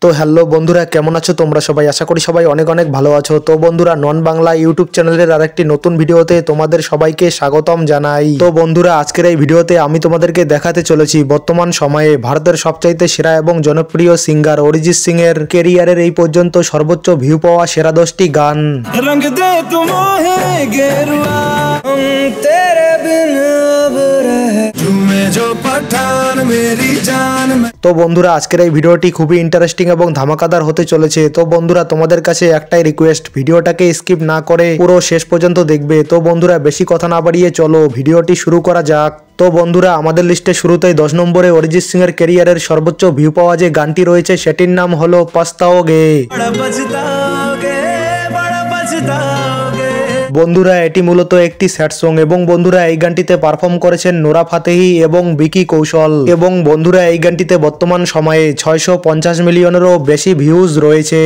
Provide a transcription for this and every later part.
তো হ্যালো বন্ধুরা, কেমন আছো তোমরা সবাই? আশা করি সবাই অনেক অনেক ভালো আছো। তো বন্ধুরা, নন বাংলা ইউটিউব চ্যানেলের আরেকটি নতুন ভিডিওতে তোমাদের সবাইকে স্বাগতম জানাই। তো বন্ধুরা, আজকের এই ভিডিওতে আমি তোমাদেরকে দেখাতে চলেছি বর্তমান সময়ে ভারতের সবচাইতে সেরা এবং জনপ্রিয় সিঙ্গার অরিজিৎ সিং এর কেরিয়ারের এই পর্যন্ত সর্বোচ্চ ভিউ পাওয়া সেরা 10টি গান। তো বন্ধুরা, আজকের এই ভিডিওটি খুবই ইন্টারেস্টিং এবং ধামাকাদার হতে চলেছে। তো বন্ধুরা, তোমাদের কাছে একটাই রিকোয়েস্ট, ভিডিওটাকে স্কিপ না করে পুরো শেষ পর্যন্ত দেখবে। তো বন্ধুরা, বেশি কথা না বাড়িয়ে চলো ভিডিওটি শুরু করা যাক। তো বন্ধুরা, আমাদের লিস্টে শুরুতেই 10 নম্বরে অরিজিৎ সিং এর ক্যারিয়ারের সর্বোচ্চ ভিউ পাওয়া যে গানটি রয়েছে সেটির নাম হলো পছতাওগে। বন্ধুরা, এটি মূলত একটি স্যাড সং এবং বন্ধুরা এই গানটিতে পারফর্ম করেছেন নোরা ফাতেহি এবং বিকি কৌশল এবং বন্ধুরা এই গানটিতে বর্তমান সময়ে 650 মিলিয়নেরও বেশি ভিউজ রয়েছে।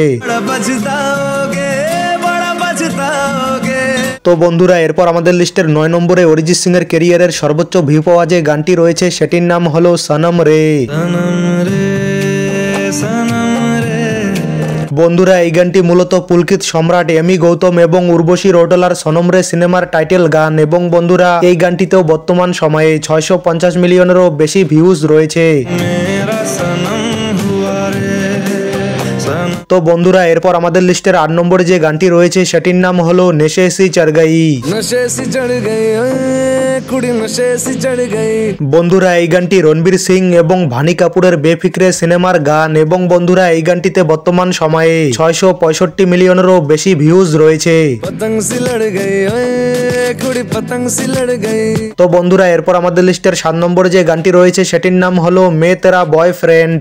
তো বন্ধুরা, এরপর আমাদের লিস্টের 9 নম্বরে অরিজিৎ সিং এর ক্যারিয়ারের সর্বোচ্চ ভিউ পাওয়া যে গানটি রয়েছে সেটির নাম হলো সনম রে। বন্ধুরা, এই গানটি মূলত পুলকিত সম্রাট, এমি গৌতম এবং উর্বশী রৌটেলার সনম রে সিনেমার টাইটেল গান এবং বন্ধুরা এই গানটিতেও বর্তমান সময়ে 650 মিলিয়নেরও বেশি ভিউজ রয়েছে। তো বন্ধুরা, এরপর আমাদের লিস্টের 8 নম্বরে যে গানটি রয়েছে সেটির নাম হলো নেশে সি চড় গই। বন্ধুরা, এই গানটি রণবীর সিং এবং ভানি কাপুরের বেফিক্রে সিনেমার গান এবং বন্ধুরা এই গানটিতে বর্তমান সময়ে 665 মিলিয়নেরও বেশি ভিউজ রয়েছে। তো বন্ধুরা, এরপর আমাদের লিস্টের 7 নম্বরে যে গানটি রয়েছে সেটির নাম হলো মে তেরা বয়ফ্রেন্ড।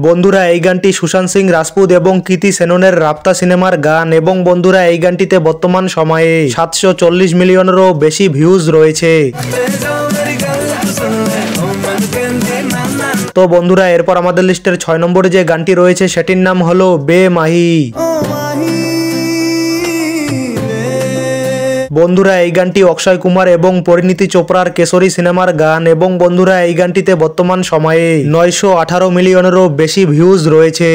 বন্ধুরা, এই গানটি সুশান্ত সিং রাজপুত এবং কৃতি সেননের রাপ্তা সিনেমার গান এবং বন্ধুরা এই গানটিতে বর্তমান সময়ে 740 মিলিয়নেরও বেশি ভিউজ রয়েছে। তো বন্ধুরা, এরপর আমাদের লিস্টের 6 নম্বরে যে গানটি রয়েছে সেটির নাম হলো বেমাহি। বন্ধুরা, এই গানটি অক্ষয় কুমার এবং পরিণীতি চোপড়ার কেশরী সিনেমার গান এবং বন্ধুরা এই গানটিতে বর্তমান সময়ে 918 মিলিয়নেরও বেশি ভিউজ রয়েছে।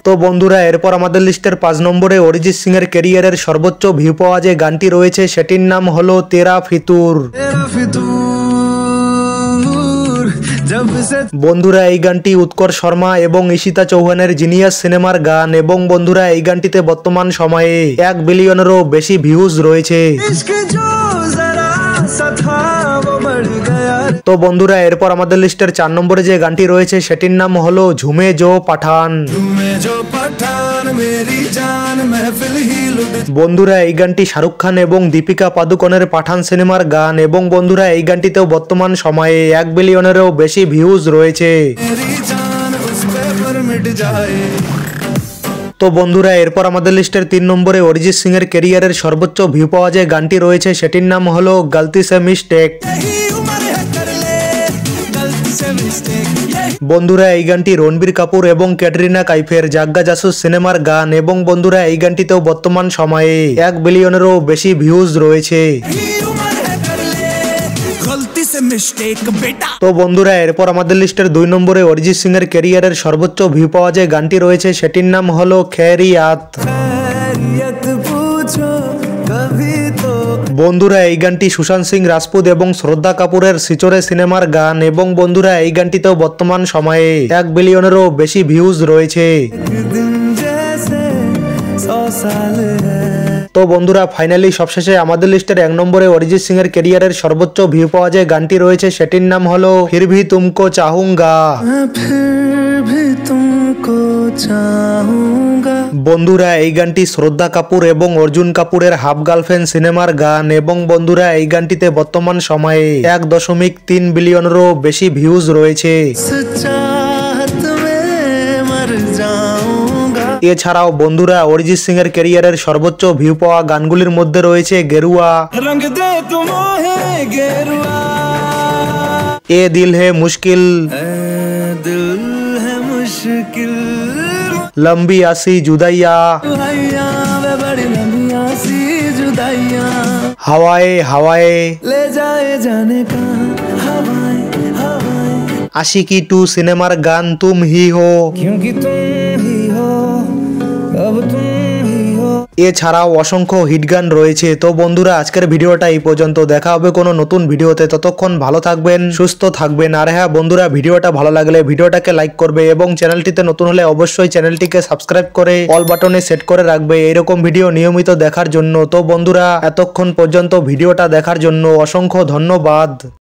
তো বন্ধুরা, এরপর আমাদের লিস্টের 5 নম্বরে অরিজিৎ সিং এর ক্যারিয়ারের সর্বোচ্চ ভিউ পাওয়া যে গানটি রয়েছে সেটির নাম হলো তেরা ফিতুর। বন্ধুরা, এই গানটি উৎকর্ষ শর্মা এবং ঈশিতা চৌহানের জিনিয়াস সিনেমার গান এবং বন্ধুরা এই গানটিতে বর্তমান সময়ে 1 বিলিয়নেরও বেশি ভিউজ রয়েছে। তো বন্ধুরা, এরপর আমাদের লিস্টের 4 নম্বরে যে গানটি রয়েছে সেটির নাম হলো ঝুমে জো পাঠান। বন্ধুরা, এই গানটি শাহরুখ খান এবং দীপিকা পাদুকোনের পাঠান সিনেমার গান এবং বন্ধুরা এই গানটিতেও বর্তমান সময়ে 1 বিলিয়নেরও বেশি ভিউজ রয়েছে। তো বন্ধুরা, এরপর আমাদের লিস্টের 3 নম্বরে অরিজিৎ সিং এর ক্যারিয়ারের সর্বোচ্চ ভিউ পাওয়া যে গানটি রয়েছে সেটির নাম হলো গলতি সে মিস্টেক। বন্ধুরা, এই গানটি রণবীর কাপুর এবং ক্যাটরিনা কাইফের জাগ্গা জাসুস সিনেমার গান এবং বন্ধুরা এই গানটিতেও বর্তমান সময়ে 1 বিলিয়নেরও বেশি ভিউজ রয়েছে। তো বন্ধুরা, এরপর আমাদের লিস্টের 2 নম্বরে অরিজিৎ সিং এর ক্যারিয়ারের সর্বোচ্চ ভিউ পাওয়া যে গানটি রয়েছে সেটির নাম হলো খেরিয়াত। বন্ধুরা, এই গানটি সুশান্ত সিং রাজপুত এবং শ্রদ্ধা কাপুরের সিচরে সিনেমার গান এবং বন্ধুরা এই গানটিতেও বর্তমান সময়ে 1 বিলিয়নেরও বেশি ভিউজ রয়েছে। তো বন্ধুরা, ফাইনালি সবশেষে আমাদের লিস্টের 1 নম্বরে অরিজিৎ সিং এর ক্যারিয়ারের সর্বোচ্চ ভিউ পাওয়া যে গানটি রয়েছে সেটির নাম হলো ফির ভি তুমকো চাহুঙ্গা। বন্ধুরা, এই গানটি শ্রদ্ধা কাপুর এবং অর্জুন কাপুরের হাফ গার্লফ্রেন্ড সিনেমার গান এবং বন্ধুরা এই গানটিতে বর্তমান সময়ে 1.3 বিলিয়নেরও বেশি ভিউজ রয়েছে। এছাড়াও বন্ধুরা অরিজিৎ সিং এর ক্যারিয়ারের সর্বোচ্চ ভিউ পাওয়া গানগুলির মধ্যে রয়েছে গেরুয়া, এ দিল হে মুশকিল, লম্বি আসি জুদাইয়া, হাওয়ায় হাওয়ায়, ले जाए जाने कहाँ हवाएं हवाएं, আশিকি 2 সিনেমার গান তুম হি হো। क्योंकि तुम ही हो, अब तुम ही हो। এছাড়াও অসংখ্য হিট গান রয়েছে। তো বন্ধুরা আজকের ভিডিওটা এই পর্যন্ত, দেখা হবে কোনো নতুন ভিডিওতে। ততক্ষণ ভালো থাকবেন, সুস্থ থাকবেন। আর হ্যাঁ বন্ধুরা, ভিডিওটা ভালো লাগলে ভিডিওটাকে লাইক করবে এবং চ্যানেলটিতে নতুন হলে অবশ্যই চ্যানেলটিকে সাবস্ক্রাইব করে অল বাটনে সেট করে রাখবে এরকম ভিডিও নিয়মিত দেখার জন্য। তো বন্ধুরা এতক্ষণ পর্যন্ত ভিডিওটা দেখার জন্য অসংখ্য ধন্যবাদ।